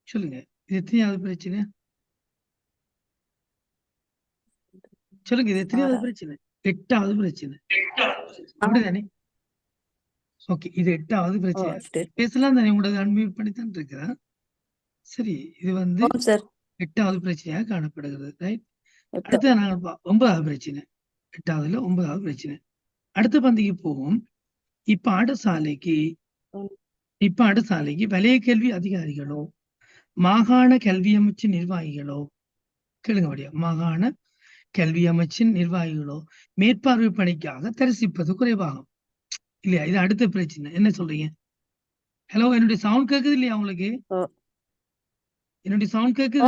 சொல்லுங்க. இது எத்தனையாவது பிரச்சனை? சொல்லுங்க, இது எத்தனையாவது பிரச்சனை? 8வது பிரச்சனை. அப்படிதானே? ஓகே, இது 8வது பிரச்சனை. பேசலாம் தானே, உங்களோட அன்மியூட் பண்ணித்தான் இருக்கிறேன். சரி, இது வந்து 8வது பிரச்சனையாக காணப்படுகிறது. ரைட். அடுத்து நாங்கள் 9வது பிரச்சனை. 8வதுல 9வது பிரச்சனை. அடுத்த பந்திக்கு போவோம். இப்பாடசாலைக்கு வலய கல்வி அதிகாரிகளோ மாகாண கல்வி அமைச்சு நிர்வாகிகளோ, கேளுங்க வழியா, மாகாண கல்வி அமைச்சின் நிர்வாகிகளோ மேற்பார்வை பணிக்காக தரிசிப்பது குறைவாகும் இல்லையா? இது அடுத்த பிரச்சனை. என்ன சொல்றீங்க? ஹலோ, என்னுடைய சவுண்ட் கேக்குது இல்லையா உங்களுக்கு? என்னுடைய சவுண்ட் கேக்குது?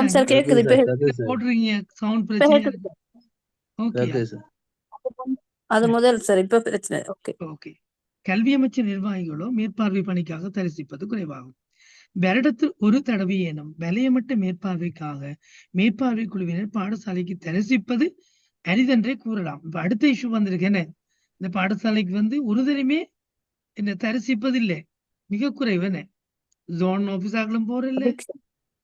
போடுறீங்க சவுண்ட் பிரச்சனை. ஓகே, அது முதல் சார். இப்ப பிரச்சனை. ஓகே. கல்வி அமைச்சு நிர்வாகிகளோ மேற்பார்வை பணிக்காக தரிசிப்பது குறைவாகும். வருடத்தில் ஒரு தடவையேனும் வலயமட்ட மேற்பார்வைக்காக மேற்பார்வை குழுவினர் பாடசாலைக்கு தரிசிப்பது அரிதென்றே கூறலாம். இப்ப அடுத்த இஷ்யூ வந்திருக்கு. என்ன, இந்த பாடசாலைக்கு வந்து ஒரு தடவையுமே என்ன தரிசிப்பது இல்லை, மிக குறைவு. என்ன, ஜோன் ஆபீஸாக்களும் போறதில்ல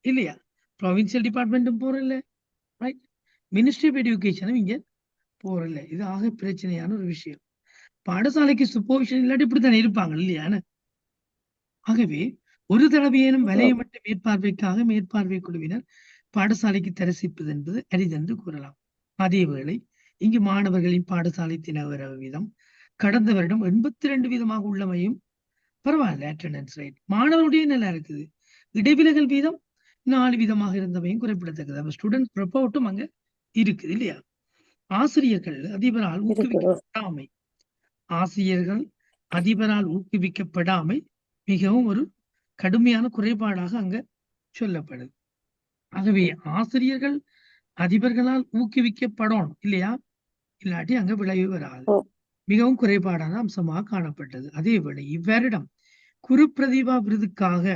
இல்லையா, ப்ரொவின்சியல் டிபார்ட்மெண்ட்டும் போறதில்ல, ரைட், மினிஸ்ட்ரி ஆஃப் எஜுகேஷனும் இங்க போறதில்ல. இது ஆக பிரச்சனையான ஒரு விஷயம். பாடசாலைக்கு சூப்பர்விஷன் இல்லாட்டி இப்படித்தானே இருப்பாங்க இல்லையா? ஆகவே ஒரு தடவையேனும் வலயமட்ட மேற்பார்வைக்காக மேற்பார்வை குழுவினர் பாடசாலைக்கு தரிசிப்பது என்பது அரிதென்று கூறலாம். அதேவேளை இங்கு மாணவர்களின் பாடசாலை தினவர வீதம் கடந்த வருடம் 82 வீதமாக உள்ளமையும் பரவாயில்ல. அட்டெண்டன்ஸ் ரேட் மாணவருடைய நல்லா இருக்குது. இடைவிலகல் வீதம் 4 வீதமாக இருந்தமையும் குறிப்பிடத்தக்கது. அப்ப ஸ்டூடெண்ட் ப்ரொப்போர்ட்டும் அங்க இருக்குது இல்லையா? ஆசிரியர்கள் அதிபரால் ஊக்குவிக்கப்படாமை மிகவும் ஒரு கடுமையான குறைபாடாக அங்க சொல்லப்படுது. ஆகவே ஆசிரியர்கள் அதிபர்களால் ஊக்குவிக்கப்படணும் இல்லையா, இல்லாட்டி அங்க விளைவு வராது. மிகவும் குறைபாடான அம்சமாக காணப்பட்டது. அதேவேளை இவ்வருடம் குரு பிரதிபா விருதுக்காக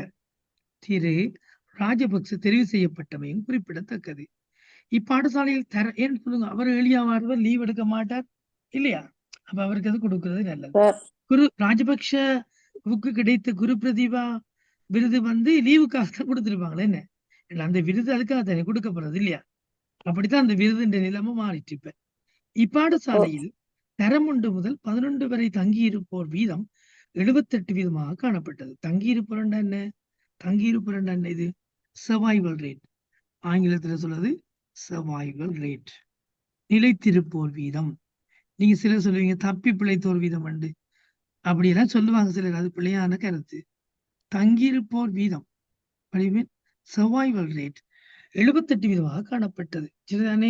திரு ராஜபக்ச தெரிவு செய்யப்பட்டமையும் குறிப்பிடத்தக்கது. இப்பாடசாலையில் ஏன்னு சொல்லுங்க, அவர் எளியாவார், லீவ் எடுக்க மாட்டார் இல்லையா? அப்ப அவருக்கு அது கொடுக்கிறது நல்லது. குரு ராஜபக்ஷவுக்கு கிடைத்த குரு பிரதிபா விருது வந்து லீவுக்காக தான் கொடுத்துருப்பாங்களே. என்ன, அந்த விருது அதுக்காக தானே கொடுக்கப்படுறது இல்லையா? அப்படித்தான் அந்த விருதுன்ற நிலைமை மாறிட்டு. இப்பாடசாலையில் தரம் 1 முதல் 11 வரை தங்கியிருப்போர் வீதம் 78 வீதமாக காணப்பட்டது. தங்கியிருப்போர் என்ன? தங்கியிருப்போர் என்ன? இது சர்வைவல் ரேட், ஆங்கிலத்துல சொல்றது சர்வைவல் ரேட். நிலைத்திருப்போர் வீதம், நீங்க சிலர் சொல்லுவீங்க தப்பி பிழைத்தோர் வீதம் உண்டு அப்படியெல்லாம் சொல்லுவாங்க சிலர், அது பிழையான கருத்து. தங்கியிருப்போர் வீதம் சர்வைவல் ரேட் 78 வீதமாக காணப்பட்டது. சரிதானே?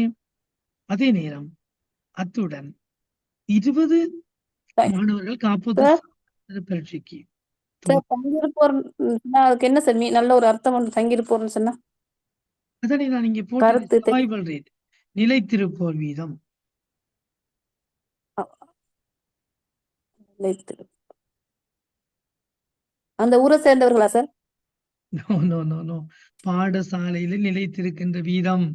அதே நேரம் அத்துடன் 20 மாணவர்கள் காப்போது பரீட்சைக்கு அதுக்கு என்ன சார் நல்ல ஒரு அர்த்தம் வந்து தங்கியிருப்போர்னு சொன்னா? அதனை நான் இங்க போட்டு சர்வைவல் ரேட், நிலைத்திருப்போர் வீதம். அந்த ஊரை சேர்ந்தவர்களா sir? No no no no, பாடசாலையில நிலைத்திருக்கின்ற வீதம்.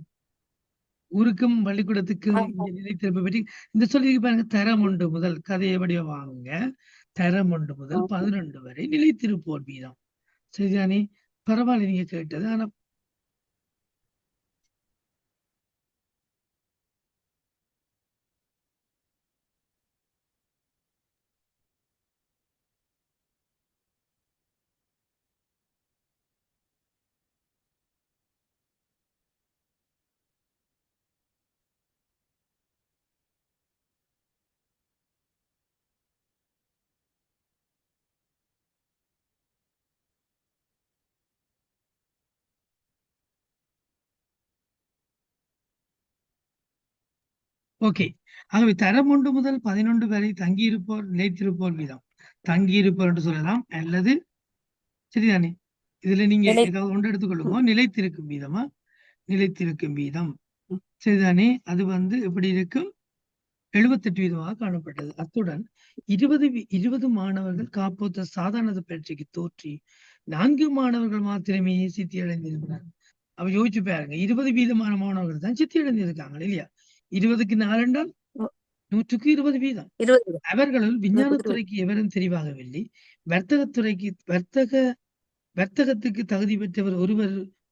ஊருக்கும் பள்ளிக்கூடத்துக்கும் நிலைத்திருப்ப பற்றி இந்த சொல்லி பாருங்க. தரம் 1 முதல், கதையை வடிவ வாங்க, தரம் 1 முதல் 11 வரை நிலைத்திருப்போர் வீதம். சரிதானே? பரவாயில்ல நீங்க கேட்டது. ஆனா ஓகே. ஆகவே தரம் 1 முதல் 11 வரை தங்கியிருப்போர் நிலைத்திருப்போர் வீதம். தங்கியிருப்போர் என்று சொல்லலாம், அல்லது சரிதானே? இதுல நீங்க ஏதாவது ஒன்று எடுத்துக்கொள்ளுங்க. நிலைத்திருக்கும் வீதமா, நிலைத்திருக்கும் வீதம். சரிதானே? அது வந்து எப்படி இருக்கும்? 78 வீதமாக காணப்பட்டது. அத்துடன் 20 மாணவர்கள் காப்போத்த சாதாரண பரீட்சைக்கு தோற்றி 4 மாணவர்கள் மாத்திரமே சித்தி அடைந்திருந்தார். அவ யோசிச்சு பாருங்க, 20 வீதமான மாணவர்கள் தான் சித்தி அடைந்திருக்காங்க இல்லையா? 20க்கு 4 என்றால் 100க்கு 20 வீதம். அவர்களுள் விஞ்ஞானத்துறைக்கு எவரும் தெரிவாகவில்லை. வர்த்தகத்துக்கு தகுதி பெற்றவர்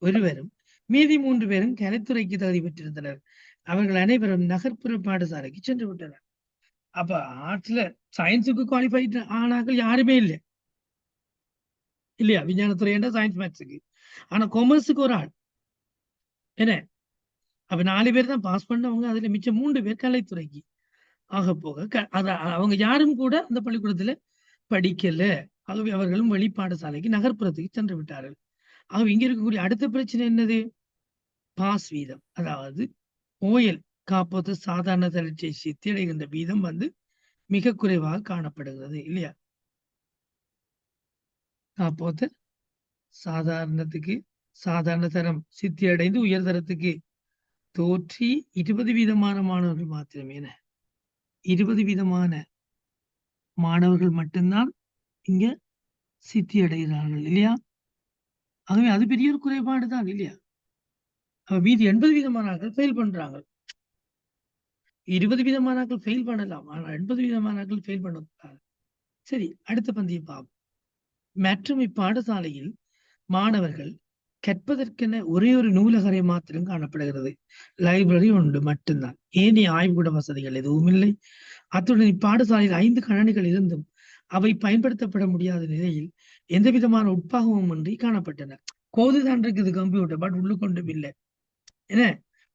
ஒருவரும் மீதி 3 பேரும் கலைத்துறைக்கு தகுதி பெற்றிருந்தனர். அவர்கள் அனைவரும் நகர்ப்புற பாடசாலைக்கு சென்று விட்டனர். அப்ப ஆர்ட்ஸ்ல சயின்ஸுக்கு குவாலிஃபைட் ஆனாக்கள் யாருமே இல்லை இல்லையா? விஞ்ஞானத்துறை என்ற சயின்ஸ் மேத்ஸுக்கு. ஆனா கொமர்ஸுக்கு ஒரு ஆள் என்ன. அப்ப 4 பேர் தான் பாஸ் பண்ணவங்க. அதுல மிச்சம் 3 பேர் கலைத்துறைக்கு. ஆக போக அவங்க யாரும் கூட அந்த பள்ளிக்கூடத்துல படிக்கல. ஆகவே அவர்களும் வெளி பாடசாலைக்கு நகர்ப்புறத்துக்கு சென்று விட்டார்கள். ஆகவே இங்க இருக்கக்கூடிய அடுத்த பிரச்சனை என்னது? பாஸ் வீதம். அதாவது ஓயல் காப்போது சாதாரண தளர்ச்சியை சித்தியடைகின்ற வீதம் மிக குறைவாக காணப்படுகிறது இல்லையா? காப்போது சாதாரணத்துக்கு சாதாரண தரம் சித்தி அடைந்து உயர்தரத்துக்கு தோற்றி 20% மாணவர்கள் மாத்திரமே 20% மாணவர்கள் மட்டும்தான் இங்க சித்தி அடைகிறார்கள் இல்லையா? ஆகவே அது பெரிய ஒரு குறைபாடு தான் இல்லையா? மீதி 80% மாணவர்கள் ஃபெயில் பண்றாங்க. 20% மாணவர்கள் ஃபெயில் பண்ணலாம். ஆனா 80% மாணவர்கள் ஃபெயில் பண்ணக்கூடாது. சரி, அடுத்த பந்தியை பார்ப்போம். மற்றும் இப்பாடசாலையில் மாணவர்கள் கற்பதற்கென ஒரே ஒரு நூலகரை மாத்திரம் காணப்படுகிறது. லைப்ரரி ஒன்று மட்டும்தான். ஏனைய ஆய்வுக்கூட வசதிகள் எதுவும் இல்லை. அத்துடன் இப்பாடசாலையில் 5 கணனிகள் இருந்தும் அவை பயன்படுத்தப்பட முடியாத நிலையில் எந்த விதமான உட்பாகமும் இன்றி காணப்பட்டன. கோதுதான் இருக்குது கம்ப்யூட்டர், பட் உள்ளுக்கொண்டும் இல்லை. என்ன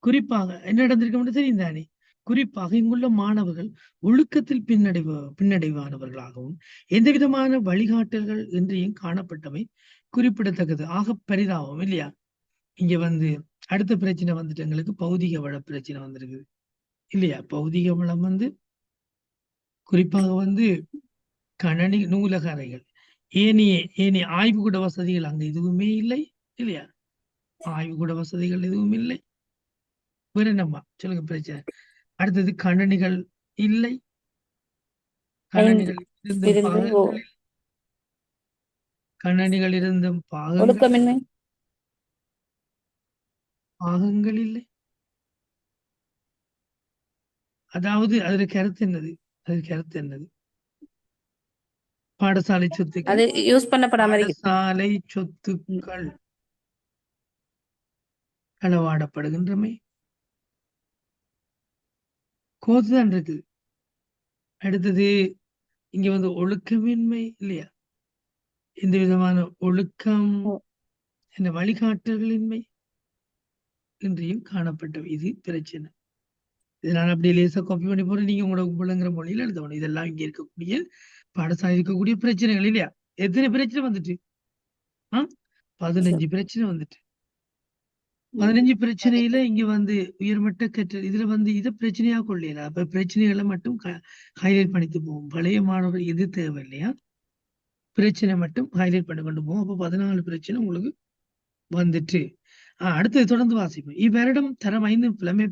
குறிப்பாக என்ன நடந்திருக்க தெரியும் தானே? குறிப்பாக இங்குள்ள மாணவர்கள் ஒழுக்கத்தில் பின்னடைவானவர்களாகவும் எந்த விதமான வழிகாட்டல்கள் இன்றியும் காணப்பட்டவை குறிப்பிடத்தக்கது. ஆக பரிதாபம் இல்லையா? இங்க அடுத்த பிரச்சனை எங்களுக்கு பௌதிக வள பிரச்சனை வந்திருக்குது இல்லையா? பௌதிக வளம் குறிப்பாக கணனி நூலக அறைகள் ஏனைய ஆய்வுக்கூட வசதிகள் அங்க எதுவுமே இல்லை இல்லையா? ஆய்வுக்கூட வசதிகள் எதுவும் இல்லை. வேற என்னம்மா சொல்லுங்க பிரச்சனை? அடுத்தது கணனிகள் இல்லை. கணனிகள் இருந்தும் பாகங்கள் கணனிகள் இருந்தும் பாகங்கள் இல்லை. அதாவது அதுல கருத்து என்னது? பாடசாலை சொத்துக்கள் பாடசாலை சொத்துக்கள் களவாடப்படுகின்றமை கோதுதான் இருக்கு. அடுத்தது இங்க ஒழுக்கமின்மை இல்லையா? எந்த விதமான ஒழுக்கம் என்ன வழிகாட்டல்களின்மை இன்றையும் காணப்பட்டவை. இது பிரச்சனை. இதை நான் அப்படியே லேசா காப்பி பண்ணி போறேன். நீங்க உங்களோட விளங்குற மொழியில எழுதணும். இதெல்லாம் இங்க இருக்கக்கூடிய பாடசாலை இருக்கக்கூடிய பிரச்சனைகள் இல்லையா? எத்தனை பிரச்சனை 15 பிரச்சனை 15 பிரச்சனையில இங்க உயர்மட்ட கற்றல் இதுல இதை பிரச்சனையா கொள்ளல. அப்ப பிரச்சனைகளை மட்டும் ஹைலைட் பண்ணிட்டு போவோம். பழைய மாணவர்கள் எது தேவை இல்லையா? பிரச்சனை மட்டும் ஹைலைட் பண்ணி கொண்டு போவோம். அப்ப 14 பிரச்சனை உங்களுக்கு அடுத்தது தொடர்ந்து வாசிப்போம். இவ்வருடம் தரம் 5 புலமை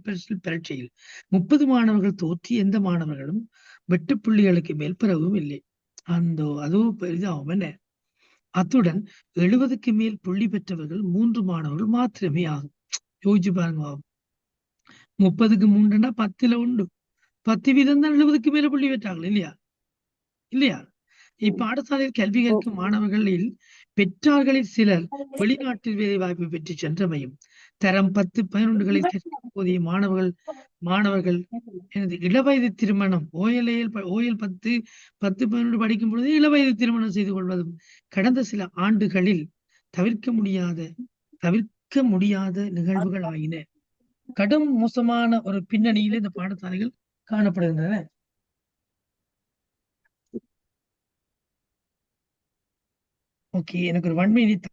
பரீட்சையில் 30 மாணவர்கள் தோற்றி எந்த மாணவர்களும் வெட்டுப்புள்ளிகளுக்கு மேல் பெறவும் இல்லை. அதுவும் பெரிதாகும் என்ன. அத்துடன் 70க்கு மேல் புள்ளி பெற்றவர்கள் 3 மாணவர்கள் மாத்திரமே ஆகும். யோசிச்சு பாருங்க. 30க்கு 3ன்னா 10ல உண்டு. 10% தான் 70க்கு மேல புள்ளி பெற்றார்கள் இல்லையா? இப்பாடசாலையில் கல்வி கற்கும் மாணவர்களில் பெற்றார்களில் சிலர் வெளிநாட்டில் வேலை வாய்ப்பு பெற்று சென்றமையும் தரம் 10, 11களில் போதிய மாணவர்கள் எனது இளவயது திருமணம் ஓயல் 10, 11 படிக்கும் பொழுது இளவயது திருமணம் செய்து கொள்வதும் கடந்த சில ஆண்டுகளில் தவிர்க்க முடியாத நிகழ்வுகள் ஆயின. கடும் மோசமான ஒரு பின்னணியில் இந்த பாடசாலைகள் காணப்படுகின்றன. ஓகே, எனக்கு ஒரு 1 minute.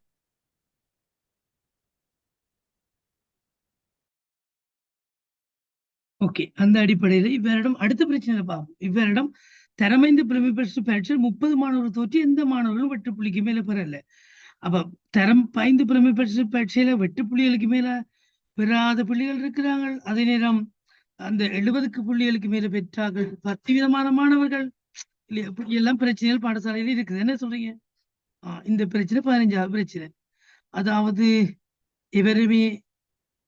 ஓகே, அந்த அடிப்படையில இவ்வரிடம் அடுத்த பிரச்சனை பார்ப்போம். இவ்வரிடம் தரமைந்து புலமை பரிசு பரீட்சை 30 மாணவர்கள் தோற்றி எந்த மாணவர்களும் வெட்டுப்புள்ளிக்கு மேல பெறல. அப்ப தரம் 5 புலமை பரிசு பரீட்சையில வெட்டுப்புள்ளிகளுக்கு மேல பெறாத புள்ளிகள் இருக்கிறாங்க. அதே நேரம் அந்த 70க்கு புள்ளிகளுக்கு மேல பெற்றார்கள் 10% மாணவர்கள் இல்லையா? இப்படி எல்லாம் பிரச்சனைகள் பாடசாலையில இருக்குது. என்ன சொல்றீங்க? இந்த பிரச்சனை 15வது பிரச்சனை. அதாவது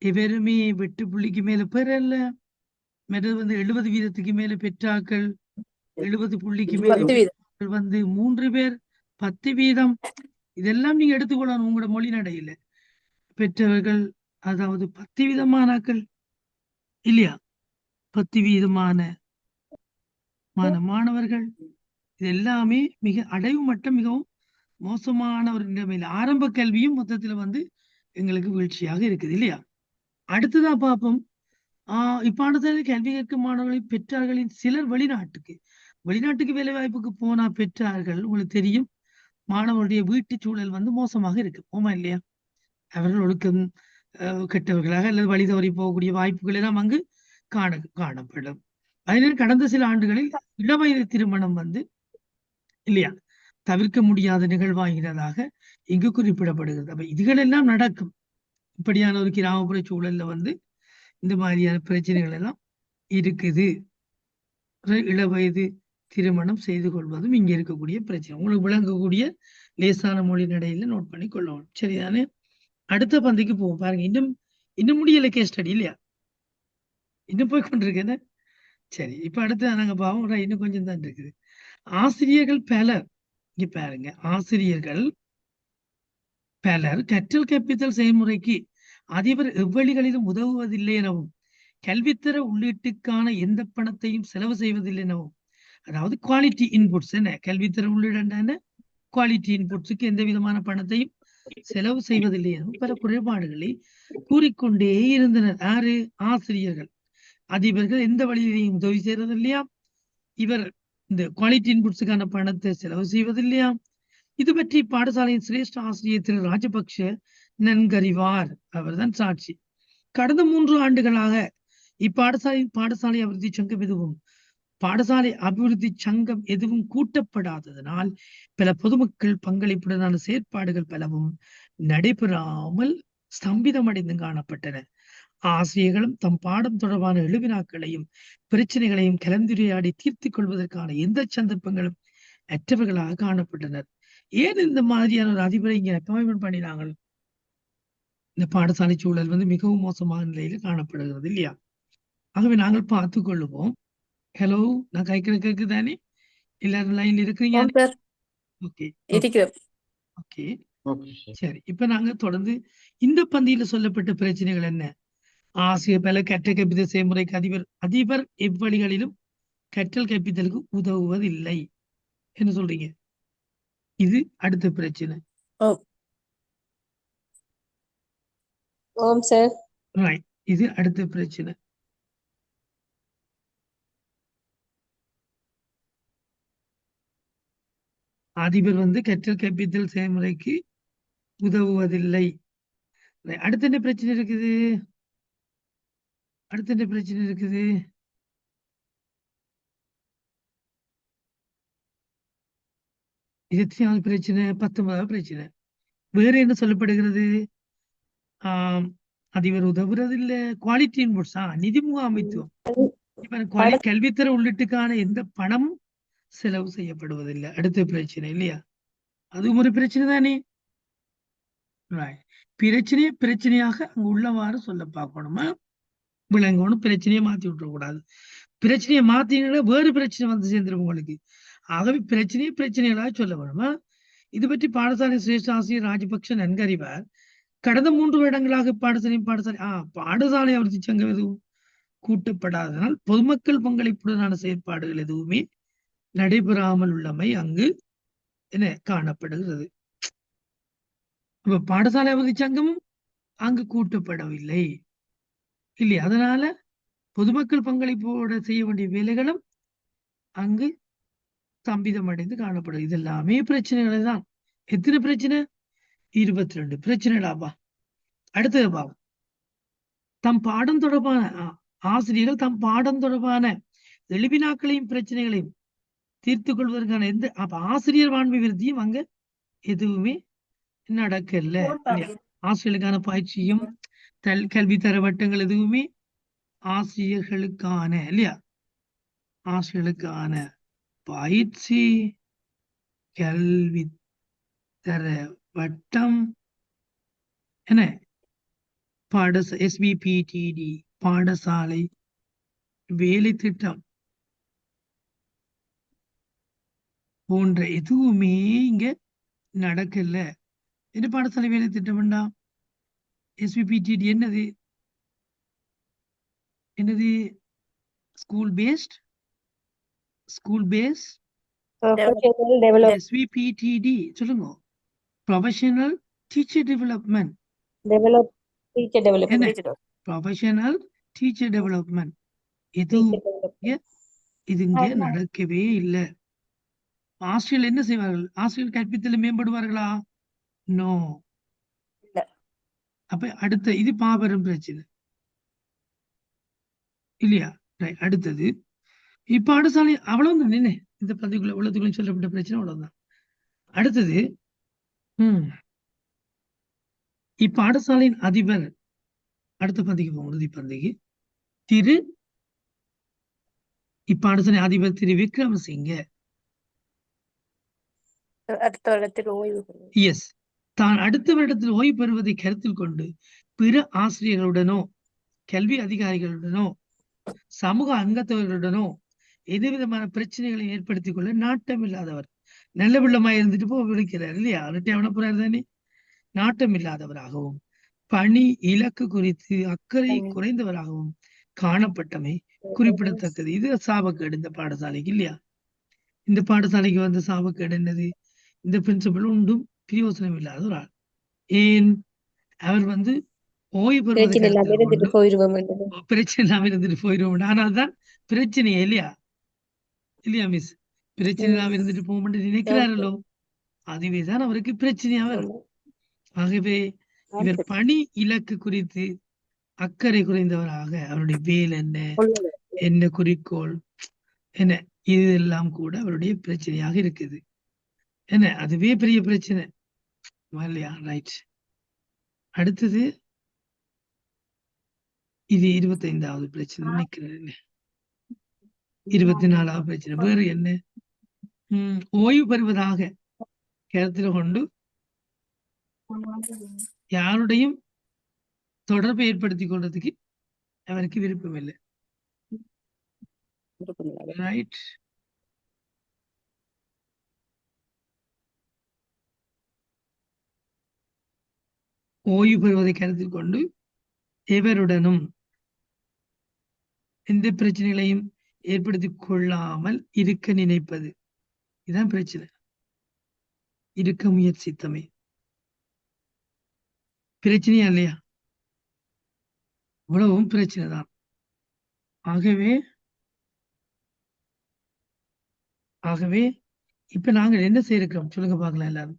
இவருமே வெட்டுப்புள்ளிக்கு மேல பெறல. மற்றது 70% மேல பெற்றாக்கள் 70 புள்ளிக்கு மேல 3 பேர் 10%. இதெல்லாம் நீங்க எடுத்துக்கொள்ளணும் உங்களோட மொழி நடையில. பெற்றவர்கள், அதாவது 10 விதமானாக்கள் இல்லையா, 10 வீதமான மாணவர்கள், இது எல்லாமே மிக அடைவு மட்டம் மிகவும் மோசமான ஒரு நிலைமையில் ஆரம்ப கல்வியும் மொத்தத்துல எங்களுக்கு வீழ்ச்சியாக இருக்குது இல்லையா. அடுத்ததா பார்ப்போம். இப்பாடத்தில் கல்வி கற்கும் மாணவர்களின் பெற்றார்களின் சிலர் வெளிநாட்டுக்கு வேலை வாய்ப்புக்கு போனா பெற்றார்கள், உங்களுக்கு தெரியும், மாணவருடைய வீட்டு சூழல் மோசமாக இருக்கு, ஆமா இல்லையா. அவர்கள் ஒழுக்கம் கெட்டவர்களாக அல்லது வழி தவறி போகக்கூடிய வாய்ப்புகள் எல்லாம் அங்கு காணப்படும். அதில் கடந்த சில ஆண்டுகளில் இளவயது திருமணம் இல்லையா தவிர்க்க முடியாத நிகழ்வாகிறதாக இங்கு குறிப்பிடப்படுகிறது. அப்ப இதுகளெல்லாம் நடக்கும். இப்படியான ஒரு கிராமப்புற சூழல்ல இந்த மாதிரியான பிரச்சனைகள் எல்லாம் இருக்குது. இளவயது திருமணம் செய்து கொள்வதும் இங்க இருக்கக்கூடிய பிரச்சனை. உங்களுக்கு விளங்கக்கூடிய லேசான மொழி நடையில நோட் பண்ணி கொள்ளணும், சரிதானே. அடுத்த பந்திக்கு போவோம். பாருங்க, இன்னும் முடியல கேஸ் ஸ்டடி இல்லையா, இன்னும் போய் கொண்டிருக்கேன்னு. சரி, இப்ப அடுத்து நாங்க பாவம் இன்னும் கொஞ்சம் தான் இருக்குது. ஆசிரியர்கள் பலர், இங்க பாருங்க, ஆசிரியர்கள் பலர் கற்றல் கற்பித்தல் செயல்முறைக்கு அதிபர் எவ்வழிகளிலும் உதவுவதில்லை எனவும், கல்வித்தர உள்ளீட்டுக்கான எந்த பணத்தையும் செலவு செய்வதில்லை எனவும், அதாவது குவாலிட்டி இன்புட்ஸ், என்ன கல்வித்தர உள்ளீடு, குவாலிட்டி இன்புட்ஸுக்கு எந்த விதமான பணத்தையும் செலவு செய்வதில்லை எனவும் பல குறைபாடுகளை கூறிக்கொண்டே இருந்தனர். யாரு? ஆசிரியர்கள். அதிபர்கள் எந்த வழியிலையும் உதவி செய்யறது இல்லையா, இவர் இந்த குவாலிட்டி இன்புட்ஸுக்கான பணத்தை செலவு செய்வது இல்லையா. இது பற்றி பாடசாலையின் சிரேஷ்ட ஆசிரியர் திரு ராஜபக்ஷ நன்கறிவார், அவர்தான் சாட்சி. கடந்த 3 ஆண்டுகளாக பாடசாலை அபிவிருத்தி சங்கம் எதுவும் கூட்டப்படாததனால் பல பொதுமக்கள் பங்களிப்புடனான செயற்பாடுகள் பலவும் நடைபெறாமல் ஸ்தம்பிதமடைந்து காணப்பட்டன. ஆசிரியர்களும் தம் பாடம் தொடர்பான எழுவினாக்களையும் பிரச்சனைகளையும் கலந்துரையாடி தீர்த்துக் கொள்வதற்கான எந்த சந்தர்ப்பங்களும் அற்றவர்களாக காணப்பட்டனர். ஏன் இந்த மாதிரியான ஒரு அதிபரை இங்க அப்பாயின்மெண்ட் பண்ணினாங்க? இந்த பாடசாலை சூழல் மிகவும் மோசமான நிலையில காணப்படுகிறது இல்லையா. ஆகவே நாங்கள் பார்த்துக் கொள்ளுவோம். ஹலோ, நான் கேக்குதானே? எல்லாரும் லைன்ல இருக்கிறீங்க? ஓகே ஓகே, சரி. இப்ப நாங்க தொடர்ந்து இந்த பந்தியில சொல்லப்பட்ட பிரச்சனைகள் என்ன? ஆசிரியர் பல கற்றல் கற்பித்தல் செயல்முறைக்கு அதிபர் எவ்வழிகளிலும் கற்றல் கற்பித்தலுக்கு உதவுவதில்லை என்ன சொல்றீங்க? இது அடுத்த பிரச்சனை. ரைட், இது அடுத்த பிரச்சனை. அதிபர் கற்றல் கற்பித்தல் செயல்முறைக்கு உதவுவதில்லை. அடுத்த என்ன பிரச்சனை இருக்குது? இது எத்தனையாவது பிரச்சனை? 19வது பிரச்சனை. வேற என்ன சொல்லப்படுகிறது? அதிபர் உதவுறதில்லை. குவாலிட்டி இன்புட்ஸ், நிதி முகாமைத்துவம், கல்வித்தர உள்ளீட்டுக்கான எந்த பணமும் செலவு செய்யப்படுவதில்லை. அடுத்த பிரச்சனை இல்லையா, அதுவும் ஒரு பிரச்சனை தானே. பிரச்சனையாக அங்க உள்ளவாறு சொல்ல பார்க்கணுமா, விளங்கணும். பிரச்சனையை மாத்தி விட்டுறக்கூடாது. பிரச்சனையை மாத்தீங்கன்னா வேறு பிரச்சனை சேர்ந்துடும் உங்களுக்கு. ஆகவே பிரச்சனைகளாக சொல்ல வேணுமா. இது பற்றி பாடசாலை சிரேஷ்ட ஆசிரியர் ராஜபக்ஷ நன்கறிவார். கடந்த 3 வருடங்களாக பாடசாலை அபிவிருத்தி சங்கம் எதுவும் கூட்டப்படாததால் பொதுமக்கள் பங்களிப்புடனான செயற்பாடுகள் எதுவுமே நடைபெறாமல் உள்ளமை அங்கு என்ன காணப்படுகிறது. இப்ப பாடசாலை அபிவிருத்தி சங்கமும் அங்கு கூட்டப்படவில்லை இல்லையா. அதனால பொதுமக்கள் பங்களிப்போட செய்ய வேண்டிய வேலைகளும் அங்கு ஸ்தம்பிதம் அடைந்து காணப்படுது. இது எல்லாமே பிரச்சனைகள் தான். எத்தனை பிரச்சனை? 22 பிரச்சனைடாப்பா. அடுத்தது பாவம், தம் பாடம் தொடர்பான ஆசிரியர்கள் தம் பாடம் தொடர்பான எழுவினாக்களையும் பிரச்சனைகளையும் தீர்த்து கொள்வதற்கான ஆசிரியர் வாழ்வு விருத்தியும் அங்க எதுவுமே நடக்கல. ஆசிரியர்களுக்கான பயிற்சியும் கல்வி தர வட்டங்கள் எதுவுமே ஆசிரியர்களுக்கான இல்லையா, ஆசிரியர்களுக்கான பயிற்சி கல்வி தர வட்டம் என்ன SBPTD பாடசாலை வேலை திட்டம் போன்ற எதுவுமே இங்க நடக்கல. என்ன பாடசாலை வேலை திட்டம் வேண்டாம்? எஸ்விபிடிடி என்னது? என்னது? School based Professional development. SVPDD சொல்லுங்க. Professional teacher development. Teacher development. என்ன? Professional teacher development. இது Teacher development. இது இங்க நடக்கவே இல்லை. ஆசிரியர்கள் என்ன செய்வார்கள்? ஆசிரியர்கள் கற்பித்தல மேம்படுவார்களா? நோ. இல்ல. அப்ப அடுத்த இது பாபெரும் பிரச்சனை இல்லையா? அடுத்தது இப்பாடசாலை அவ்வளவுதான். என்ன இந்த பதிவுக்குள்ள உள்ளதுக்குள்ள சொல்லப்பட்ட பிரச்சனை அவ்வளவுதான். அடுத்தது இப்பாடசாலையின் அதிபர். அடுத்த பந்திக்கு போகும், இறுதி பந்திக்கு. இப்பாடசாலை அதிபர் திரு விக்ரமசிங்க அடுத்த வருடத்தில் ஓய்வு பெறும். எஸ், தான் அடுத்த வருடத்தில் ஓய்வு பெறுவதை கருத்தில் கொண்டு பிற ஆசிரியர்களுடனோ கல்வி அதிகாரிகளுடனோ சமூக அங்கத்தவர்களுடனோ எந்த விதமான பிரச்சனைகளை ஏற்படுத்திக் கொள்ள நாட்டம் இல்லாதவர். நல்ல பிள்ளமாய் இருந்துட்டு போ விடுக்கிறார் இல்லையா? அவனை போறாரு தானே. நாட்டம் இல்லாதவராகவும் பணி இலக்கு குறித்து அக்கறை குறைந்தவராகவும் காணப்பட்டமை குறிப்பிடத்தக்கது. இது சாபக்கேடு இந்த பாடசாலைக்கு இல்லையா? இந்த பாடசாலைக்கு வந்த சாபக்கேடு என்னது? இந்த பிரின்சிபல் ஒன்றும் பிரயோசனம் இல்லாத ஒரு ஆள். ஏன்? அவர் ஓய்வு பிரச்சனை இல்லாம இருந்துட்டு போயிருவோம். பிரச்சனை இல்லாம இருந்துட்டு போயிடுவோம். ஆனால் தான் பிரச்சனையே இல்லையா? இல்லையா மிஸ்? பிரச்சனை இல்லாம இருந்துட்டு போக மாட்டேன் நினைக்கிறாரோ, அதுவேதான் அவருக்கு பிரச்சனையா வரும். ஆகவே இவர் பணி இலக்கு குறித்து அக்கறை குறைந்தவராக, அவருடைய வேலை என்ன குறிக்கோள் என்ன, இதெல்லாம் கூட அவருடைய பிரச்சனையாக இருக்குது. என்ன, அதுவே பெரிய பிரச்சனை இல்லையா? ரைட். அடுத்தது இது 25வது பிரச்சனை நினைக்கிறேன். 24வது பிரச்சனை வேறு என்ன? ஓய்வு பெறுவதாக கருத்தில் கொண்டு யாருடையும் தொடர்பை ஏற்படுத்திக் கொள்றதுக்கு அவருக்கு விருப்பம் இல்லை. ரைட். ஓய்வு பெறுவதை கருத்தில் கொண்டு எவருடனும் எந்த பிரச்சனைகளையும் ஏற்படுத்திக் கொள்ளாமல் இருக்க நினைப்பது. இதுதான் பிரச்சனை. இருக்க முயற்சித்தமை பிரச்சனையா இல்லையா? இவ்வளவும் பிரச்சனை தான். ஆகவே இப்ப நாங்கள் என்ன செய்யிருக்கிறோம் சொல்லுங்க பார்க்கலாம். எல்லாரும்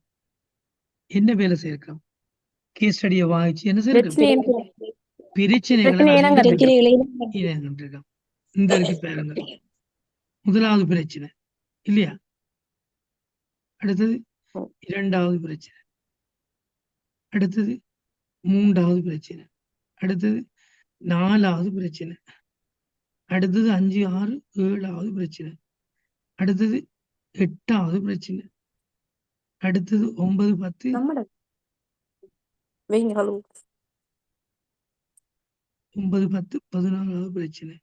என்ன வேலை செய்யிருக்கிறோம்? கேஸ் ஸ்டடியை வாங்கிச்சு என்ன செய்யிருக்கிறோம்? பிரச்சனைகளை இந்த இருக்கு பாருங்க. முதலாவது பிரச்சனை இல்லையா? அடுத்தது இரண்டாவது பிரச்சனை, அடுத்தது மூன்றாவது பிரச்சனை, அடுத்தது நாலாவது பிரச்சனை, அடுத்தது 5, 6, 7வது பிரச்சனை, அடுத்தது 8வது பிரச்சனை, அடுத்தது 9, 10, 9, 10, 11வது பிரச்சனை,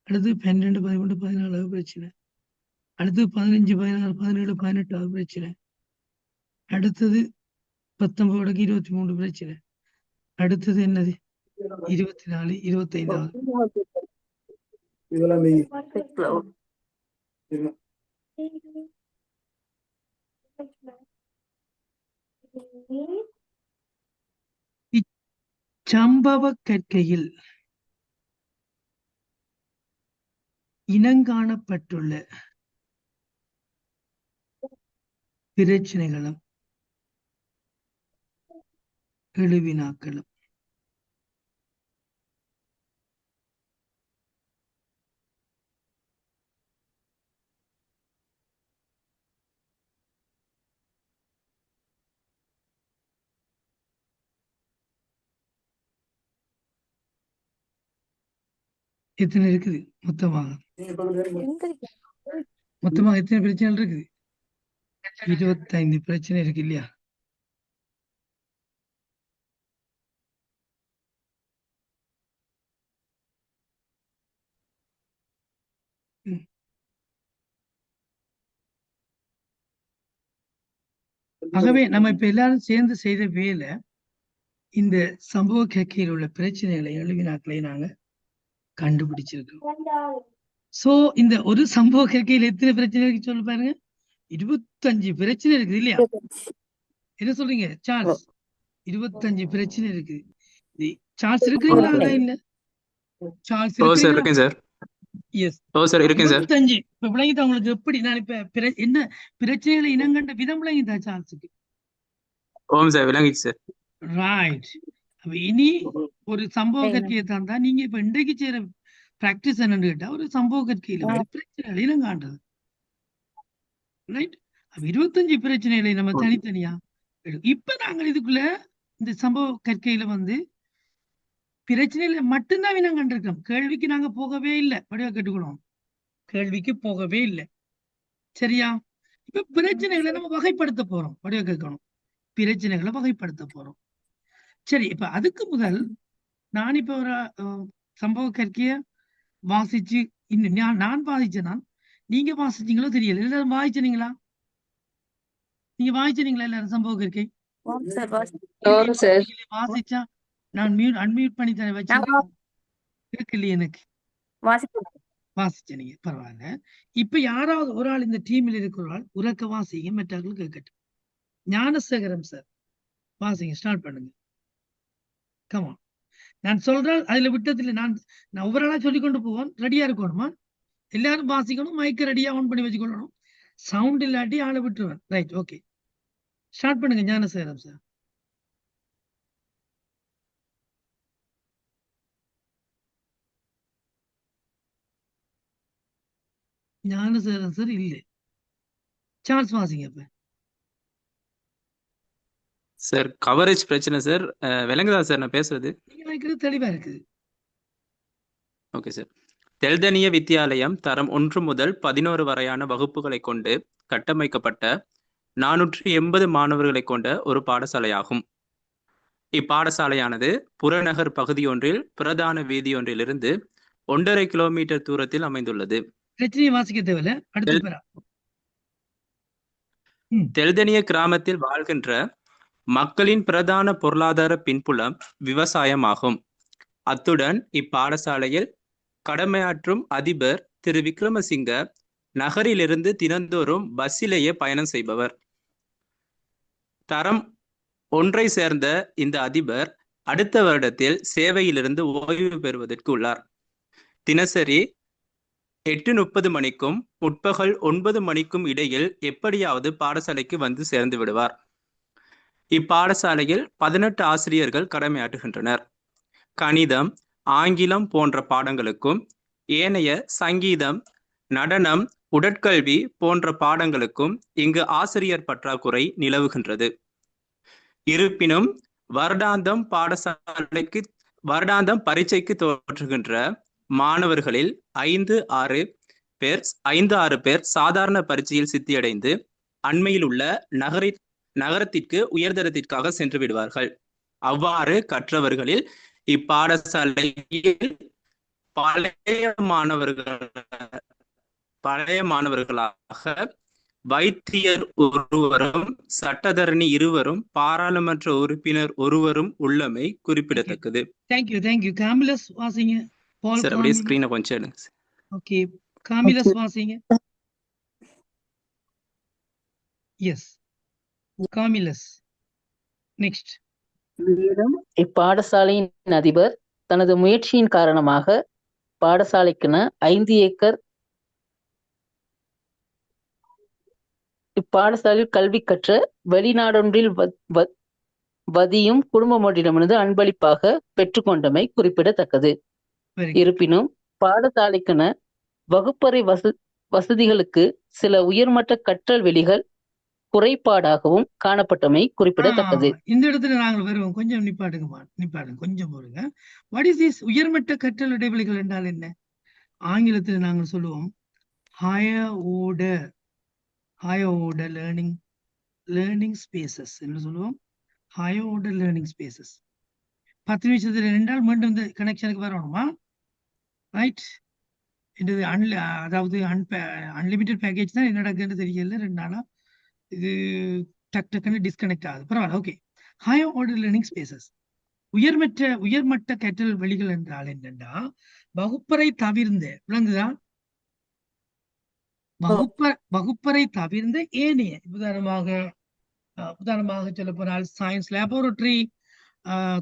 அடுத்து 12, 13, 14வது பிரச்சனை, அடுத்து 15, 16, 17, 18வது பிரச்சனை, அடுத்தது 19, 23 பிரச்சனை, அடுத்தது என்னது 24, 25வது. இச்சம்பவ கற்கையில் இனங்காணப்பட்டுள்ள பிரச்சனைகளும் எழுவினாக்களும் எத்தனை இருக்குது? மொத்தமாக எத்தனை பிரச்சனைகள் இருக்குது? 25 பிரச்சனை இருக்கு இல்லையா? ஆகவே நம்ம இப்ப எல்லாரும் சேர்ந்து செய்த வேலை இந்த சம்பவ கற்கையில் உள்ள பிரச்சனைகளை எழுவினாக்களை நாங்க கண்டுபிடிச்சிருக்கோம். சோ இந்த ஒரு சம்பவ கற்கையில் எத்தனை பிரச்சனை இருக்கு சொல்லு பாருங்க. 25 பிரச்சனை இருக்குது இல்லையா? என்ன சொல்றீங்க சார்ல்ஸ்? 25 பிரச்சனை இருக்கு. சார்ல்ஸ் இருக்கிறீங்களா? அதான் இல்ல சார்ல்ஸ் ஓ சார் இருக்கிறீங்களா? இருக்கேன் சார். எஸ். ஓ சார் இருக்கேன் சார். 25 இப்ப விளங்கிட்டா உங்களுக்கு? எப்படி நான் இப்ப என்ன பிரச்சனைகளை இனங்கண்ட விதம் விளங்கிட்டா சார்ல்ஸுக்கு? ஓம் சார் விளங்கிச்சு சார். ரைட். அப்ப இனி ஒரு சம்பவ கற்கையை தந்தா நீங்க இப்ப இன்றைக்கு செய்யற பிராக்டிஸ் என்னன்னு கேட்டா ஒரு சம்பவ கற்கையில வந்து பிரச்சனைகளை இனம் காண்றது. ரைட். அப்ப 25 பிரச்சனைகளை நம்ம தனித்தனியா இப்ப நாங்கள் இதுக்குள்ள இந்த சம்பவ கற்கையில வந்து பிரச்சனையில மட்டும்தான் இனம் கண்டிருக்கோம். கேள்விக்கு நாங்க போகவே இல்லை. வடிவா கேட்டுக்கணும். கேள்விக்கு போகவே இல்லை. சரியா? இப்ப பிரச்சனைகளை நம்ம வகைப்படுத்த போறோம். வடிவா கேட்கணும். பிரச்சனைகளை வகைப்படுத்த போறோம். சரி, இப்ப அதுக்கு முதல் நான் இப்ப ஒரு சம்பவ கற்கைய வாசிச்சு இன்னும் நான் வாசிச்சேன். நீங்க வாசிச்சீங்களோ தெரியல. எல்லாரும் வாசிச்சீங்களா? நீங்க வாசிச்சீங்களா எல்லாரும் சம்பவ கற்கை? வாசிச்சா நான் அன்மியூட் பண்ணி தர வச்சு இருக்கு இல்லையா? எனக்கு வாசிச்சீங்க, பரவாயில்ல. இப்ப யாராவது ஒரு ஆள் இந்த டீம்ல இருக்கிற ஆள் உறக்க வாசிங்க, மற்றவர்கள் கேட்கட்டும். ஞானசேகரம் சார் வாசிங்க, ஸ்டார்ட் பண்ணுங்க. கமான். நான் சொல்றேன், அதுல விட்டதில்லை. நான் ஒவ்வொரு ஆளா சொல்லிக் கொண்டு போவேன். ரெடியா இருக்கணுமா? எல்லாரும் வாசிக்கணும். மைக்க ரெடியா ஆன் பண்ணி வச்சுக்கொள்ளணும். சவுண்ட் இல்லாட்டி ஆளை விட்டுருவேன். ரைட், ஓகே, ஸ்டார்ட் பண்ணுங்க ஞானசேகரம் சார். ஞானசேகரம் சார் இல்லை. சார்ல்ஸ் வாசிங்க இப்ப. சார் கவரேஜ் பிரச்சனை சார். விளங்குதா சார் நான் பேசுறது? நீங்க நினைக்கிறது தெளிவா இருக்குது. Okay sir. தெல்தனிய வித்தியாலயம் தரம் 1 முதல் 11 வரையான வகுப்புகளை கொண்டு கட்டமைக்கப்பட்ட 480 மாணவர்களை கொண்ட ஒரு பாடசாலையாகும். இப்பாடசாலையானது புறநகர் பகுதியொன்றில் பிரதான வீதியொன்றிலிருந்து 1.5 கிலோமீட்டர் தூரத்தில் அமைந்துள்ளது. பிரச்சனையை வாசிக்க தேவையில்ல. அடுத்து தெல்தனிய கிராமத்தில் வாழ்கின்ற மக்களின் பிரதான பொருளாதார பின்புலம் விவசாயமாகும். அத்துடன் இப்பாடசாலையில் கடமையாற்றும் அதிபர் திரு விக்ரமசிங்க நகரிலிருந்து தினந்தோறும் பஸ்ஸிலேயே பயணம் செய்பவர். தரம் 1 சேர்ந்த இந்த அதிபர் அடுத்த வருடத்தில் சேவையிலிருந்து ஓய்வு பெறுவதற்கு உள்ளார். தினசரி 8:30 மணிக்கும் முற்பகல் 9 மணிக்கும் இடையில் எப்படியாவது பாடசாலைக்கு வந்து சேர்ந்து விடுவார். இப்பாடசாலையில் 18 ஆசிரியர்கள் கடமையாற்றுகின்றனர். கணிதம், ஆங்கிலம் போன்ற பாடங்களுக்கும் ஏனைய சங்கீதம், நடனம், உடற்கல்வி போன்ற பாடங்களுக்கும் இங்கு ஆசிரியர் பற்றாக்குறை நிலவுகின்றது. இருப்பினும் வருடாந்தம் பரீட்சைக்கு தோற்றுகின்ற மாணவர்களில் 5-6 பேர் சாதாரண பரீட்சையில் சித்தியடைந்து அண்மையில் உள்ள நகரத்திற்கு உயர்தரத்திற்காக சென்று விடுவார்கள். அவ்வாறு கற்றவர்களில் இப்பாடசாலையில் பழைய மாணவர்களாக வைத்தியர் ஒருவரும், சட்டத்தரணி 2 பாராளுமன்ற உறுப்பினர் 1 உள்ளமை குறிப்பிடத்தக்கது. தேங்க்யூ. காமிலஸ் வாசிங்க. சார் அப்படியே ஸ்கிரீனை கொஞ்சம் எடுங்க. ஓகே, காமிலஸ் வாசிங்க. எஸ், காமிலஸ். நெக்ஸ்ட். இப்பாடசாலையின் அதிபர் தனது முயற்சியின் காரணமாக பாடசாலைக்கென 5 ஏக்கர் இப்பாடசாலையில் கல்வி கற்ற வெளிநாடொன்றில் வதியும் குடும்பம் ஒன்றிடமிருந்து அன்பளிப்பாக பெற்றுக்கொண்டமை குறிப்பிடத்தக்கது. இருப்பினும் பாடசாலைக்கென வகுப்பறை வசதிகளுக்கு சில உயர்மட்ட கற்றல் வெளிகள் குறைபாடாகவும் காணப்பட்டமை குறிப்பிடத்தக்கது. இந்த இடத்துல நாங்கள் வருவோம். கொஞ்சம் நிப்பாடுங்க கொஞ்சம் போடுங்க. வாட் இஸ் திஸ் உயர்மட்ட கற்றல் இடைவெளிகள் என்றால் என்ன? ஆங்கிலத்தில் நாங்கள் சொல்லுவோம் ஹையர் ஆர்டர் லேர்னிங் ஸ்பேசஸ் என்று சொல்லுவோம். Higher order learning spaces. 10 நிமிஷத்துல என்றால் மீண்டும் இந்த கனெக்ஷனுக்கு வரணுமா? ரைட். அதாவது அன்லிமிட்டட் பேக்கேஜ் தான் என்ன நடக்குன்னு தெரியல. 2 நாளா இது டக்குன்னு டிஸ்கனெக்ட் ஆகுது. பரவாயில்ல, okay. Higher order learning spaces. உயர்மட்ட கற்றல் வழிகள் என்றால் என்னன்னா வகுப்பறை தவிர்ந்த விளங்குதா வகுப்பறை தவிர்ந்த ஏனைய உதாரணமாக சொல்ல போனால் சயின்ஸ் லேபோரட்டரி,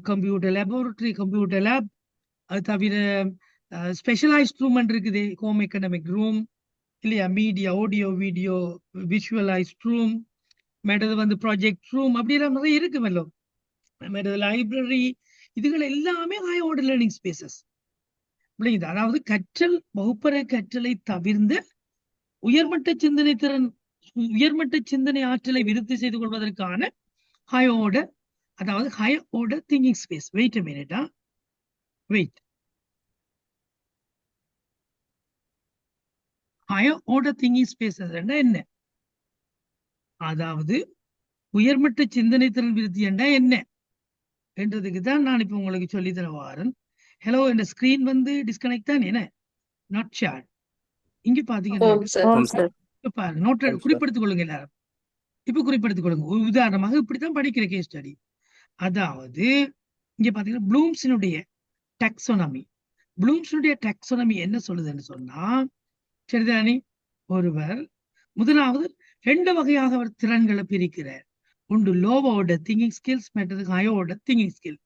கம்ப்யூட்டர் லேப், அது தவிர ஸ்பெஷலைஸ்ட் ரூம் இருக்குது, ஹோம் எக்கனாமிக் ரூம் இல்லையா, media audio video visualised room, மேட்டது வந்து ப்ராஜெக்ட் ரூம், அப்படியெல்லாம் நிறைய இருக்குமல்லோ, மேட்டது லைப்ரரி, இதுகள் எல்லாமே ஹை ஆர்டர் லேர்னிங் ஸ்பேசஸ். அதாவது வகுப்பறை கற்றலை தவிர்ந்த உயர்மட்ட சிந்தனை ஆற்றலை விருத்தி செய்து கொள்வதற்கான high order thinking space. Wait a minute. Higher order thinking spaces என்ன? அதாவது உயர்மட்ட சிந்தனை திறன் விருத்தி என்றா என்ன என்றதுக்கு தான் நான் இப்ப உங்களுக்கு சொல்லி தர வாரன். ஹலோ, இந்த ஸ்கிரீன் வந்து டிஸ்கனெக்ட் தான் என்ன, நாட் ஷேர். இங்க பாத்தீங்கன்னா குறிப்பெடுத்துக் கொள்ளுங்க எல்லாரும். இப்ப குறிப்பெடுத்துக் கொள்ளுங்க. உதாரணமாக இப்படித்தான் படிக்கிற கேஸ் ஸ்டடி. அதாவது இங்க பாத்தீங்கன்னா ப்ளூம்ஸினுடைய டாக்ஸானமி என்ன சொல்லுதுன்னு சொன்னா, சரிதானே, ஒருவர் முதலாவது 2 வகையாக அவர் திறன்களை பிரிக்கிறார். ஒன்று லோவ ஆர்டர் திங்கிங் ஸ்கில்ஸ், மற்றது ஹை ஆர்டர் திங்கிங் ஸ்கில்.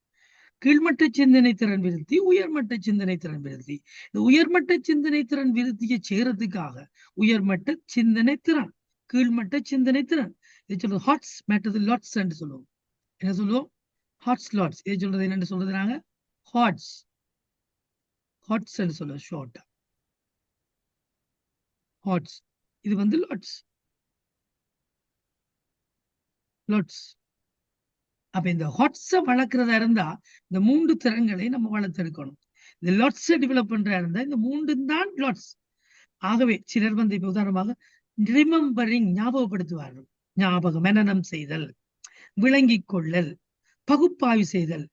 கீழ்மட்ட சிந்தனை திறன் விருத்தி, உயர்மட்ட சிந்தனை திறன் விருத்தி. இந்த உயர்மட்ட சிந்தனை திறன் விருத்தியை சேரத்துக்காக உயர்மட்ட சிந்தனை திறன், கீழ்மட்ட சிந்தனை திறன், இது சொல்றது ஹாட்ஸ், மற்றது லாட்ஸ் என்று சொல்லுவோம். என்ன சொல்லுவோம்? Hats lots. இது சொல்றது என்னன்னு சொல்றது நாங்க ஹாட்ஸ் என்று சொல்லுவோம் ஷார்ட்டா. ஹாட்ஸ், இது வந்து லாட்ஸ். அப்ப இந்த ஹாட்ஸ வளர்க்கிறதா இருந்தா இந்த 3 திறன்களை நம்ம வளர்த்தெடுக்கணும். இந்த லாட்ஸ டெவலப் பண்றதா இருந்தா இந்த 3 தான் லாட்ஸ். ஆகவே சிலர் வந்து இப்ப உதாரணமாக ரிமெம்பரிங், ஞாபகப்படுத்துவார்கள், மனனம் செய்தல், விளங்கிக் கொள்ளல், பகுப்பாய்வு செய்தல்,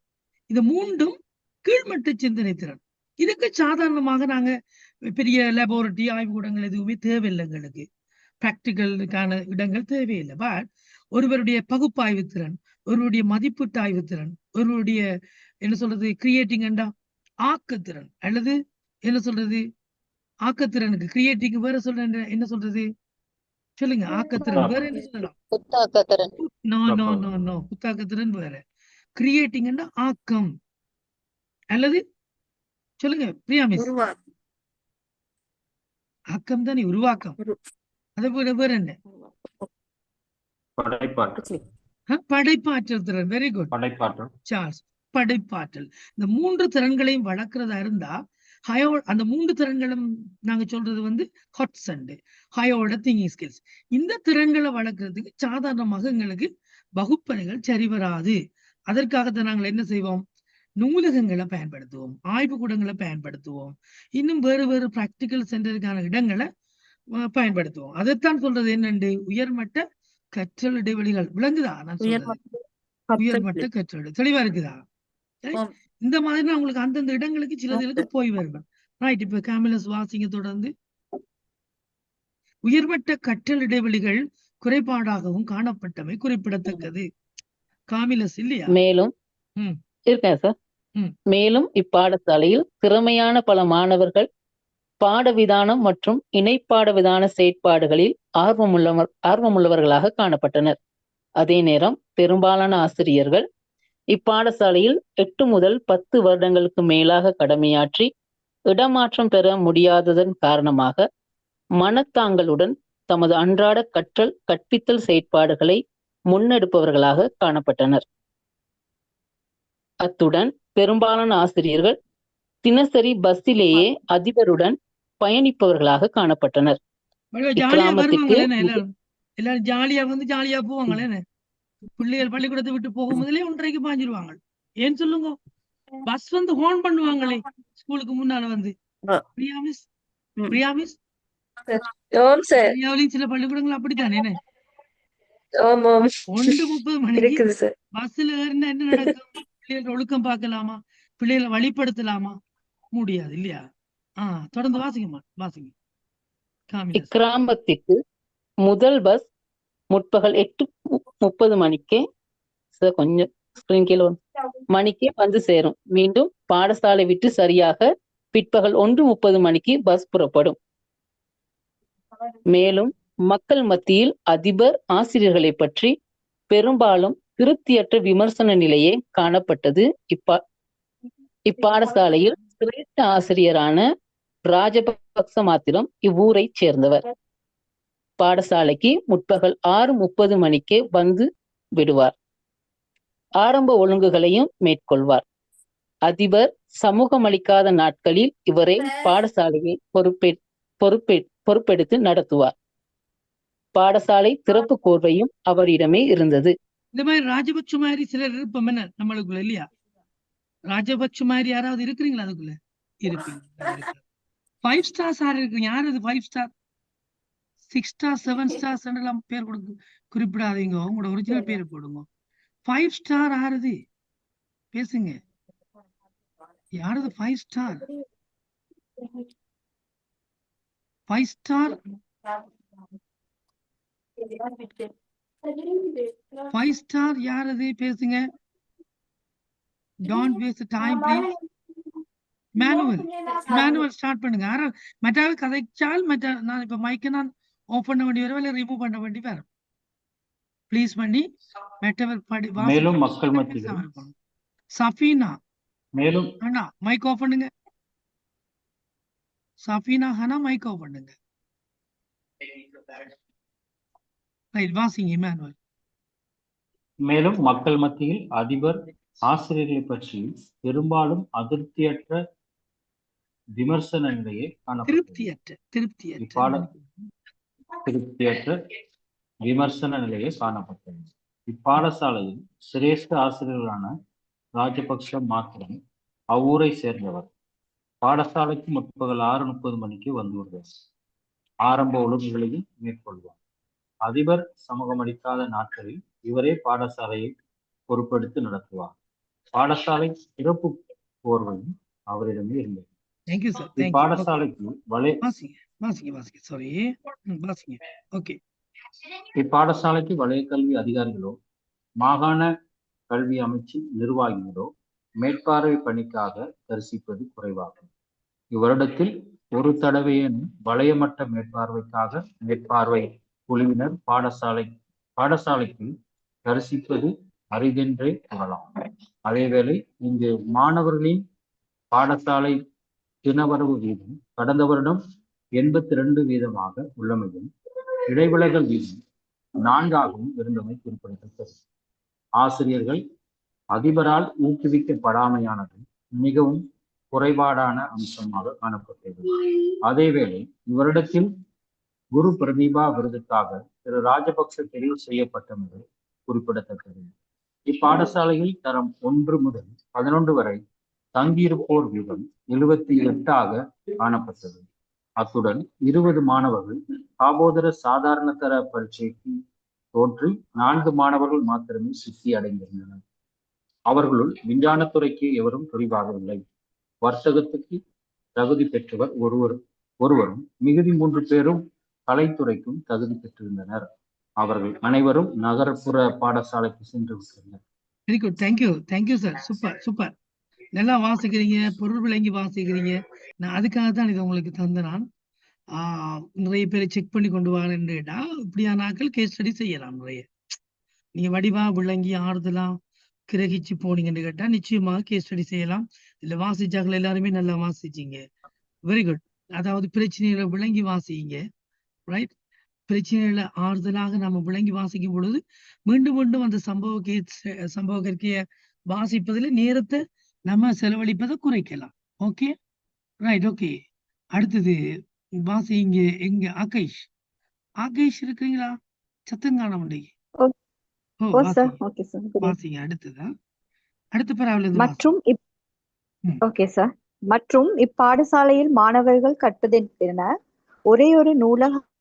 இது 3ம் கீழ்மட்ட சிந்தனை திறன். இதுக்கு சாதாரணமாக நாங்க பெரிய லேபோரட்டரி ஆய்வுக்கூடங்கள் எதுவுமே தேவையில்லை, எங்களுக்கு பிராக்டிக்கலுக்கான இடங்கள் தேவையில்லை. பட் ஒருவருடைய பகுப்பாய்வு திறன், ஒருவருடைய மதிப்பீட்டு ஆய்வு திறன், ஒருவருடைய என்ன சொல்றது கிரியேட்டிங் என்றா ஆக்கத்திறன், அல்லது என்ன சொல்றது ஆக்கத்திறனுக்கு கிரியேட்டிங் வேற சொல்ற என்ன சொல்றது சொல்லுங்க, ஆக்கத்திறன் வேற என்ன சொல்லலாம்? புத்தாக்கத்திறன் வேற, கிரியேட்டிங் என்றா ஆக்கம், அல்லது சொல்லுங்க பிரியா மிஸ், ஆக்கம் தானே, உருவாக்கம். அதை வேற என்ன? படைப்பாற்றல் திறன். வெரி குட் சார்ல்ஸ், படைப்பாற்றல். இந்த 3 திறன்களையும் வளர்க்கிறதா இருந்தா அந்த 3 திறன்களும் நாங்க சொல்றது வந்து hats and high order thinking skills. இந்த திறன்களை வளர்க்கறதுக்கு சாதாரணமாக எங்களுக்கு வகுப்பறைகள் சரி வராது. அதற்காகத்தான் நாங்கள் என்ன செய்வோம், நூலகங்களை பயன்படுத்துவோம், ஆய்வுக்கூடங்களை பயன்படுத்துவோம், இன்னும் வேறு பிராக்டிக்கல் சென்டருக்கான இடங்களை பயன்படுத்துவோம். அதைத்தான் சொல்றது என்னண்டு உயர்மட்ட கற்றல் இடைவெளிகள். விளங்குதா நான் சொல்றது? உயர்மட்ட கற்றல் தெளிவா இருக்குதா? இந்த மாதிரி நான் உங்களுக்கு அந்தந்த இடங்களுக்கு சிலதுக்கு போய் வருவேன். ரைட். இப்ப காமிலஸ் வாசிங்க தொடர்ந்து. உயர்மட்ட கற்றல் இடைவெளிகள் குறைபாடாகவும் காணப்பட்டமை குறிப்பிடத்தக்கது. காமிலஸ் இல்லையா? மேலும் இருக்கேன் சார். மேலும் இப்பாடசாலையில் திறமையான பல மாணவர்கள் பாடவிதானம் மற்றும் இணைப்பாட விதான செயற்பாடுகளில் ஆர்வமுள்ளவர்களாக காணப்பட்டனர். அதே நேரம் பெரும்பாலான ஆசிரியர்கள் இப்பாடசாலையில் 8 முதல் 10 வருடங்களுக்கு மேலாக கடமையாற்றி இடமாற்றம் பெற முடியாததன் காரணமாக மனத்தாங்களுடன் தமது அன்றாட கற்பித்தல் செயற்பாடுகளை முன்னெடுப்பவர்களாக காணப்பட்டனர். அத்துடன் பெரும்பாலான ஆசிரியர்கள் தினசரி பஸ்ஸிலேயே அதிபருடன் பயணிப்பவர்களாக காணப்பட்டனர். எல்லாரும் ஜாலியா போவாங்களே, பிள்ளைகள் பள்ளிக்கூடத்தை விட்டு போகும் முதலே 1:30க்கு பாஞ்சிருவாங்க. ஏன் சொல்லுங்க, பஸ் வந்து ஹோன் பண்ணுவாங்களே ஸ்கூலுக்கு முன்னால வந்து. சில பள்ளிக்கூடங்கள் அப்படித்தானே, 1:30 மணிக்கு பஸ்ல ஏறினா என்ன நடக்கும்? பிள்ளைகள் ஒழுக்கம் பார்க்கலாமா, பிள்ளைகளை வழிபடுத்தலாமா? முடியாது இல்லையா? தொடர்ந்து வாசிங்க. இக்கிராமத்திற்கு முதல் பஸ் முற்பகல் 8:30 மணிக்கு, கொஞ்சம் ஸ்கிரீன் கீழே மணிக்கு வந்து சேரும். மீண்டும் பாடசாலை விட்டு சரியாக பிற்பகல் 1:30 மணிக்கு பஸ் புறப்படும். மேலும் மக்கள் மத்தியில் அதிபர் ஆசிரியர்களை பற்றி பெரும்பாலும் திருப்தியற்ற விமர்சன நிலையே காணப்பட்டது. இப்பாடசாலையில் சிரேஷ்ட ஆசிரியரான ராஜபக்ச மாத்திரம் இவ்வூரைச் சேர்ந்தவர். பாடசாலைக்கு முற்பகல் 6:30 மணிக்கே வந்து விடுவார். ஆரம்ப ஒழுங்குகளையும் மேற்கொள்வார். அதிபர் சமூகமளிக்காத நாட்களில் இவரே பாடசாலையை பொறுப்பெடுத்து நடத்துவார். பாடசாலை திறப்பு கோர்வையும் அவரிடமே இருந்தது. இந்த மாதிரி ராஜபக்ஷ மாதிரி சிலர் இருப்போம் என்ன நம்மளுக்குள்ள இல்லையா? ராஜபக்ஷ மாதிரி யாராவது இருக்கிறீங்களா? அதுக்குள்ள இருப்பீங்க. 5 ஸ்டார்ஸ் யார் இருக்கிறீங்க? யார் அது 5 ஸ்டார் 6 ஸ்டார் 7 ஸ்டார்ஸ் எல்லாம் பேர் குறிப்பிடாதீங்க. உங்களோட ஒரிஜினல் பேர் போடுங்க. 5 ஸ்டார் யாருது? பேசுங்க. யாரது 5 ஸ்டார்? 5 ஸ்டார் 5 ஸ்டார் யாரது? பேசுங்க. Don't waste the time, please. Manual start பண்ணுங்க. மற்றாவது கதைச்சால் நான் இப்ப மைக்கை நான் ஆஃப் பண்ண வேண்டி வரும், இல்லை ரிமூவ் பண்ண வேண்டி வரும். ப்ளீஸ் பண்ணி மற்றவர் மேலும் மக்கள் மத்தியில் சஃபீனா மேலும் அண்ணா மைக் ஆஃப் பண்ணுங்க. சஃபீனா ஹனா மைக் ஆஃப் பண்ணுங்க. ரைட், வாசிங்க மேனுவல். மேலும் மக்கள் மத்தியில் அதிபர் ஆசிரியர்களை பற்றி பெரும்பாலும் அதிருப்தியற்ற விமர்சன நிலையை திருப்தியற்ற விமர்சன நிலையை காணப்பட்டது. இப்பாடசாலையில் சிரேஷ்ட ஆசிரியர்களான ராஜபக்ஷ மாத்திரம் அவ்வூரை சேர்ந்தவர். பாடசாலைக்கு முற்பகல் 6:30 மணிக்கு வந்து விடுவார். ஆரம்ப ஒழுங்குகளையும் மேற்கொள்வார். அதிபர் சமூகமளிக்காத நாட்களில் இவரே பாடசாலையை பொறுப்பெடுத்து நடத்துவார். பாடசாலை சிறப்பு கோர்வையும் அவரிடமே இருந்தது. இப்பாடசாலைக்கு வலய கல்வி அதிகாரிகளோ மாகாண கல்வி அமைச்சின் நிர்வாகிகளோ மேற்பார்வை பணிக்காக தரிசிப்பது குறைவாகும். இவ்வருடத்தில் ஒரு தடவையேனும் வலயமட்ட மேற்பார்வை குழுவினர் பாடசாலைக்கு தரிசிப்பது அரிதென்றே கூறலாம். அதேவேளை இங்கு மாணவர்களின் பாடசாலை தினவரவு வீதம் கடந்த வருடம் 82% உள்ளமையும் இடைவிலகல் வீதம் 4 இருந்தமை குறிப்பிடத்தக்கது. ஆசிரியர்கள் அதிபரால் ஊக்குவிக்கப்படாமையானது மிகவும் குறைபாடான அம்சமாக காணப்பட்டது. அதேவேளை இவரிடத்தில் குரு பிரதிபா விருதுக்காக திரு ராஜபக்ச தெரிவு செய்யப்பட்டது குறிப்பிடத்தக்கது. இப்பாடசாலையில் தரம் 1 முதல் 11 வரை தங்கியிருப்போர் வீதம் 78 காணப்பட்டது. அத்துடன் 20 மாணவர்கள் காபோதர சாதாரண தர பரீட்சைக்கு தோற்றி 4 மாணவர்கள் மாத்திரமே சித்தி அடைந்திருந்தனர். அவர்களுள் விஞ்ஞானத்துறைக்கு எவரும் தெரிவாகவில்லை. வர்த்தகத்துக்கு தகுதி பெற்றவர் ஒருவரும் மிகுதி 3 பேரும் கலைத்துறைக்கும் தகுதி பெற்றிருந்தனர். அவர்கள் அனைவரும் நகர்ப்புற பாடசாலைக்கு சென்று விட்டனர். Very good, thank you sir. Super நல்லா வாசிக்கிறீங்க, பொருள் விளங்கி வாசிக்கிறீங்க. நான் அதுக்காக தான் இதை உங்களுக்கு தந்தேன். நிறைய பேரை செக் பண்ணி கொண்டு வரேன்டா. இப்படியானாக்கள் கேஸ் ஸ்டடி செய்யலாம். நிறைய நீங்க வடிவா விளங்கி ஆறுதலாம் கிரகிச்சு போனீங்கன்னு கேட்டா நிச்சயமாக கேஸ் ஸ்டடி செய்யலாம். இல்ல வாசிச்சாக்கள் எல்லாருமே நல்லா வாசிச்சீங்க. Very good. அதாவது பிரச்சனைகளை விளங்கி வாசிங்க. ரைட், பிரச்சனைகளை ஆறுதலாக நம்ம விளங்கி வாசிக்கும் பொழுது மீண்டும் அந்த சம்பவ கற்கைய வாசிப்பதில் நேரத்தை நம்ம செலவழிப்பதை குறைக்கலாம். Okay, right, okay. அடுத்தது வாசிங்க. எங்க ஆகேஷ் இருக்கிறீங்களா? சத்தம் காண முடியும். வாசிங்க. அடுத்த பரவாயில்ல. மற்றும் இப்பாடசாலையில் மாணவர்கள் கற்பதென ஒரே ஒரு நூலகம்